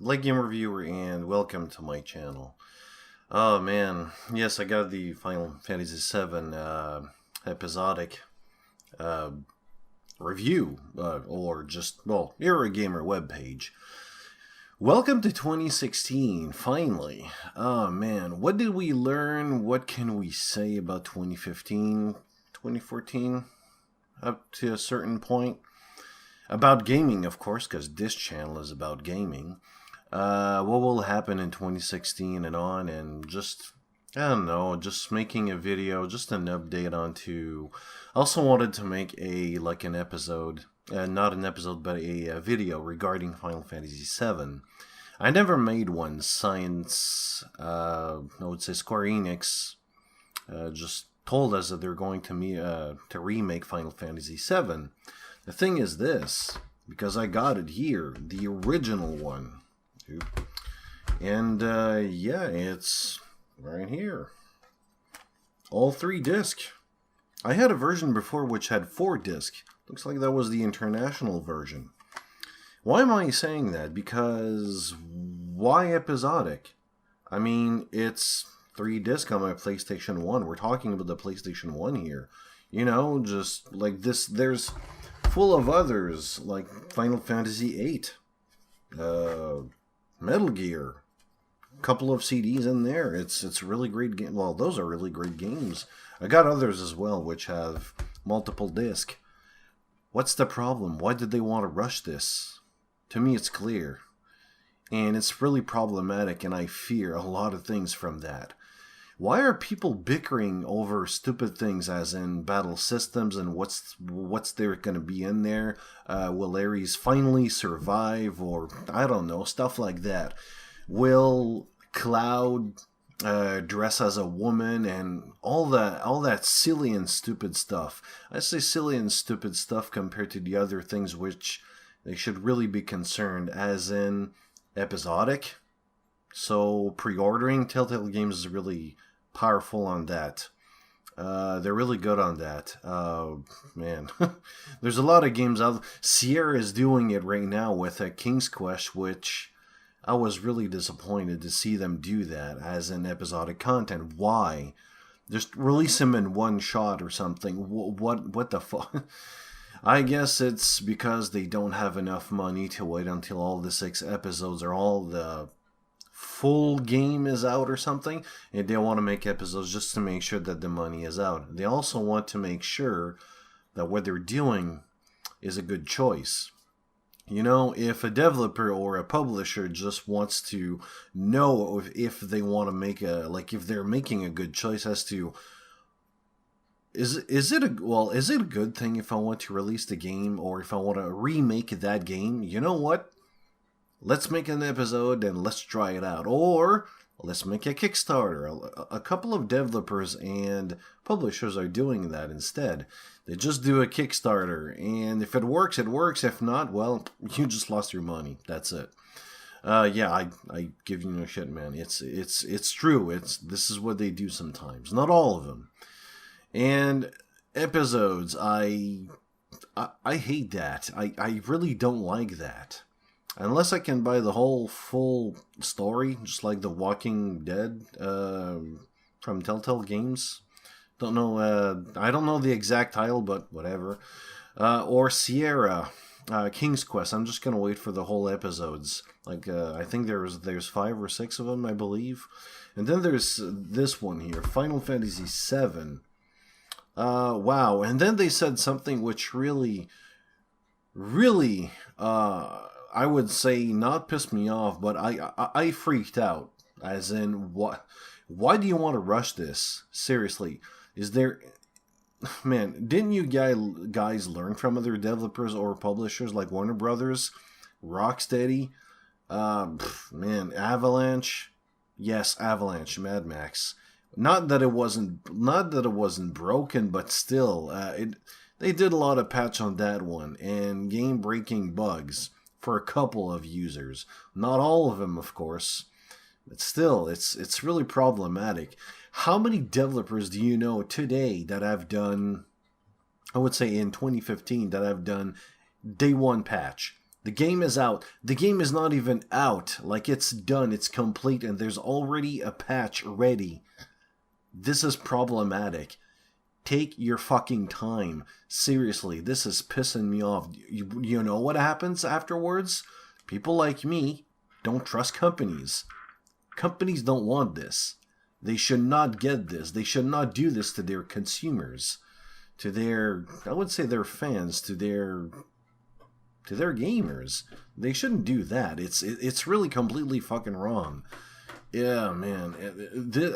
Leg Game Reviewer, and welcome to my channel. Oh man, yes, I got the Final Fantasy VII episodic uh, review, or just, well, Eurogamer webpage. Welcome to 2016, finally. Oh man, what did we learn? What can we say about 2015, 2014, up to a certain point? About gaming, of course, because this channel is about gaming. What will happen in 2016 and on, and just, I don't know, just making a video, just an update onto. I also wanted to make an episode, not an episode, but a video regarding Final Fantasy VII. I never made one since, I would say Square Enix just told us that they're going to remake Final Fantasy VII. The thing is this, because I got it here, the original one. And, yeah, it's right here. All 3 disc. I had a version before which had 4 disc. Looks like that was the international version. Why am I saying that? Because why episodic? I mean, it's 3 disc on my PlayStation 1. We're talking about the PlayStation 1 here. You know, just like this, there's full of others, like Final Fantasy VIII, Metal Gear, a couple of CDs in there. It's a really great game. Well, those are really great games. I got others as well, which have multiple disc. What's the problem? Why did they want to rush this? To me, it's clear. And it's really problematic, and I fear a lot of things from that. Why are people bickering over stupid things, as in battle systems and what's there going to be in there? Will Ares finally survive, or I don't know, stuff like that? Will Cloud dress as a woman, and all that silly and stupid stuff? I say silly and stupid stuff compared to the other things which they should really be concerned, as in episodic. So pre-ordering Telltale Games is really powerful on that. They're really good on that. Man, there's a lot of games out. Sierra is doing it right now with King's Quest, which I was really disappointed to see them do that as an episodic content. Why? Just release them in one shot or something. What the fuck? I guess it's because they don't have enough money to wait until all the 6 episodes or all the full game is out or something, and they want to make episodes just to make sure that the money is out. They also want to make sure that what they're doing is a good choice. You know, if a developer or a publisher just wants to know if they want to make if they're making a good choice as to is it a good thing if I want to release the game, or if I want to remake that game? You know what? Let's make an episode and let's try it out. Or let's make a Kickstarter. A couple of developers and publishers are doing that instead. They just do a Kickstarter, and if it works, it works. If not, well, you just lost your money. That's it. Yeah, I give you no shit, man. It's true. This is what they do sometimes. Not all of them. And episodes, I hate that. I really don't like that. Unless I can buy the whole full story, just like The Walking Dead from Telltale Games. Don't know. I don't know the exact title, but whatever. Or Sierra, King's Quest. I'm just gonna wait for the whole episodes. I think there's 5 or 6 of them, I believe. And then there's this one here, Final Fantasy VII. Wow. And then they said something which really, I would say not pissed me off, but I freaked out. As in, what? Why do you want to rush this? Seriously, is there? Man, didn't you guys learn from other developers or publishers like Warner Brothers, Rocksteady, man, Avalanche? Yes, Avalanche, Mad Max. Not that it wasn't broken, but still, they did a lot of patch on that one and game-breaking bugs for a couple of users. Not all of them, of course, but still, it's really problematic. How many developers do you know today that have done, I would say in 2015, that have done day 1 patch? The game is out. The game is not even out. Like, it's done, it's complete, and there's already a patch ready. This is problematic. Take your fucking time. Seriously, this is pissing me off. You know what happens afterwards? People like me don't trust companies. Companies don't want this. They should not get this. They should not do this to their consumers. To their, I would say their fans, to their gamers. They shouldn't do that. It's really completely fucking wrong. Yeah, man.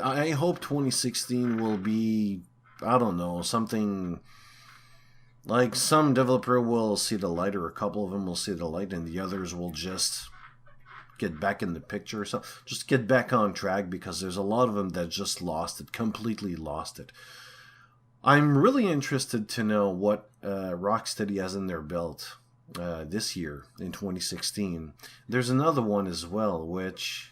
I hope 2016 will be, I don't know, something like some developer will see the light, or a couple of them will see the light, and the others will just get back in the picture or something. Just get back on track, because there's a lot of them that just lost it, completely lost it. I'm really interested to know what Rocksteady has in their belt this year, in 2016. There's another one as well, which...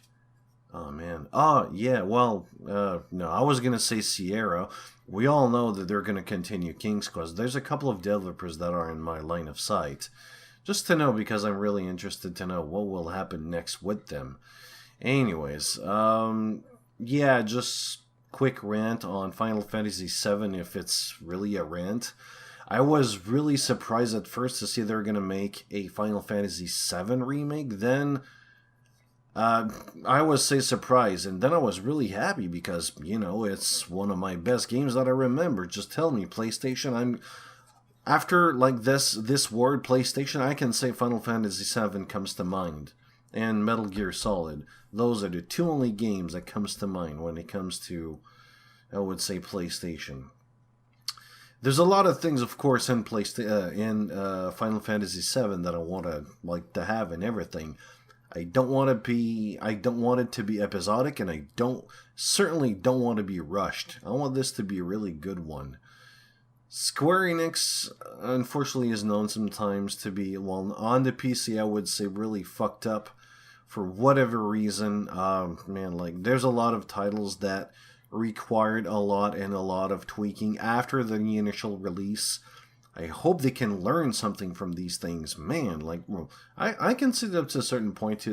Oh, man. Oh, yeah, well, no, I was going to say Sierra. We all know that they're going to continue King's Quest. There's a couple of developers that are in my line of sight. Just to know, because I'm really interested to know what will happen next with them. Anyways, yeah, just quick rant on Final Fantasy VII, if it's really a rant. I was really surprised at first to see they're going to make a Final Fantasy VII remake. Then... I was surprised, and then I was really happy because, you know, it's one of my best games that I remember. Just tell me, PlayStation, after, like, this word, PlayStation, I can say Final Fantasy VII comes to mind, and Metal Gear Solid. Those are the two only games that comes to mind when it comes to, I would say, PlayStation. There's a lot of things, of course, in Final Fantasy VII that I want to have and everything. I don't want it to be episodic, and I certainly don't want to be rushed. I want this to be a really good one. Square Enix, unfortunately, is known sometimes to be, well, on the PC, I would say really fucked up for whatever reason. Man, like, there's a lot of titles that required a lot of tweaking after the initial release. I hope they can learn something from these things. Man, like, I can see up to a certain point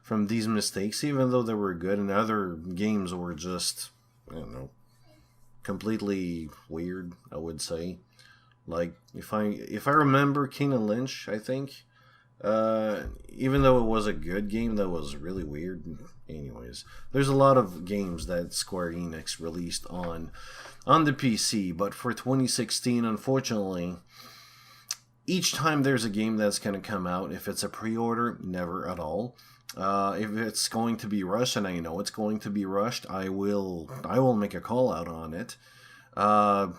from these mistakes, even though they were good, and other games were just, I don't know, completely weird, I would say. Like, if I remember King and Lynch, I think, even though it was a good game, that was really weird. Anyways, there's a lot of games that Square Enix released on the PC, but for 2016, unfortunately, each time there's a game that's going to come out, if it's a pre-order, never at all. If it's going to be rushed, and I know it's going to be rushed, I will make a call out on it. I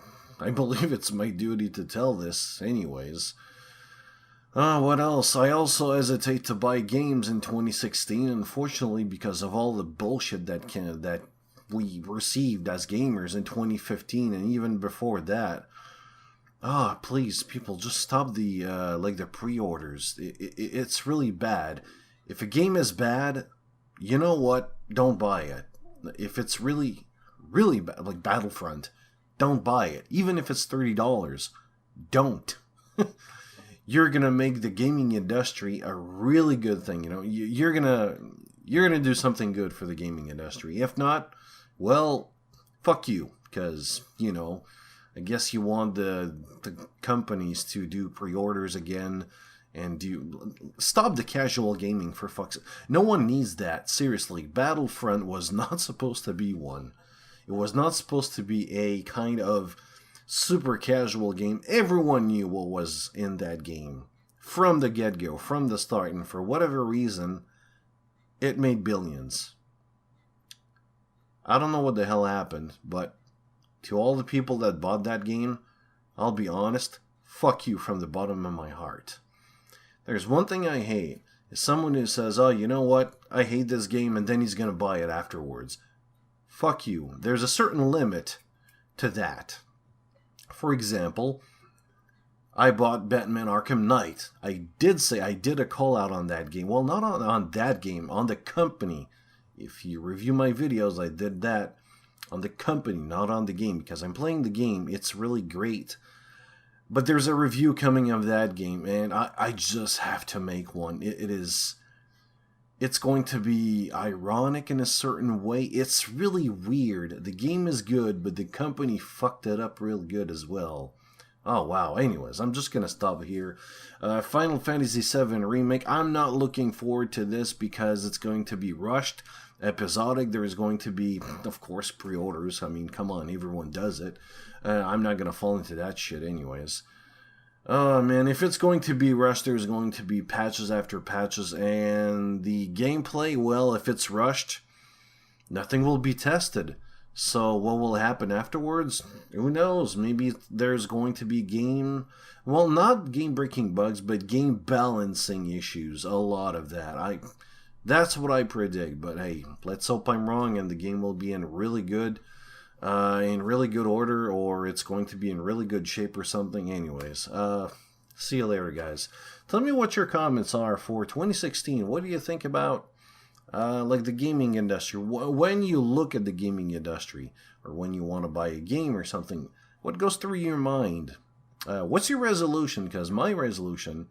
believe it's my duty to tell this anyways. What else? I also hesitate to buy games in 2016, unfortunately, because of all the bullshit that we received as gamers in 2015 and even before that. Please, people, just stop the pre-orders. It's really bad. If a game is bad, you know what? Don't buy it. If it's really, really bad, like Battlefront, don't buy it. Even if it's $30, don't. You're gonna make the gaming industry a really good thing. You know, you're gonna do something good for the gaming industry. If not, well, fuck you, because, you know, I guess you want the companies to do pre-orders again and stop the casual gaming, for fuck's sake. No one needs that. Seriously, Battlefront was not supposed to be one. It was not supposed to be a kind of super casual game. Everyone knew what was in that game from the get-go, from the start, and for whatever reason, it made billions. I don't know what the hell happened, but to all the people that bought that game, I'll be honest, fuck you from the bottom of my heart. There's one thing I hate, is someone who says, oh, you know what, I hate this game, and then he's gonna buy it afterwards. Fuck you. There's a certain limit to that. For example, I bought Batman Arkham Knight. I did a call out on that game. Well, not on that game, on the company. If you review my videos, I did that on the company, not on the game, because I'm playing the game. It's really great. But there's a review coming of that game, and I just have to make one. It's going to be ironic in a certain way. It's really weird. The game is good, but the company fucked it up real good as well. Oh, wow. Anyways, I'm just going to stop here. Final Fantasy VII Remake. I'm not looking forward to this because it's going to be rushed, episodic. There is going to be, of course, pre-orders. I mean, come on, everyone does it. I'm not going to fall into that shit anyways. Oh, man, if it's going to be rushed, there's going to be patches after patches, and the gameplay, well, if it's rushed, nothing will be tested. So what will happen afterwards? Who knows? Maybe there's going to be not game-breaking bugs, but game balancing issues. A lot of that. That's what I predict, but hey, let's hope I'm wrong and the game will be in really good order, or it's going to be in really good shape or something. Anyways, see you later, guys. Tell me what your comments are for 2016. What do you think about like the gaming industry? When you look at the gaming industry, or when you want to buy a game or something, what goes through your mind? What's your resolution? Because my resolution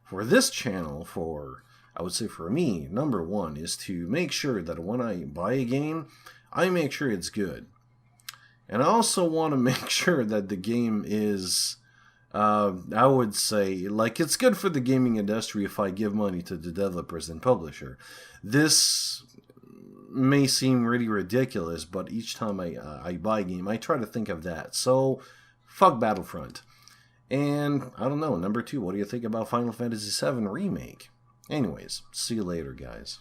for this channel, I would say for me, number one, is to make sure that when I buy a game, I make sure it's good. And I also want to make sure that the game is, I would say, like, it's good for the gaming industry if I give money to the developers and publisher. This may seem really ridiculous, but each time I buy a game, I try to think of that. So, fuck Battlefront. And, I don't know, number two, what do you think about Final Fantasy VII Remake? Anyways, see you later, guys.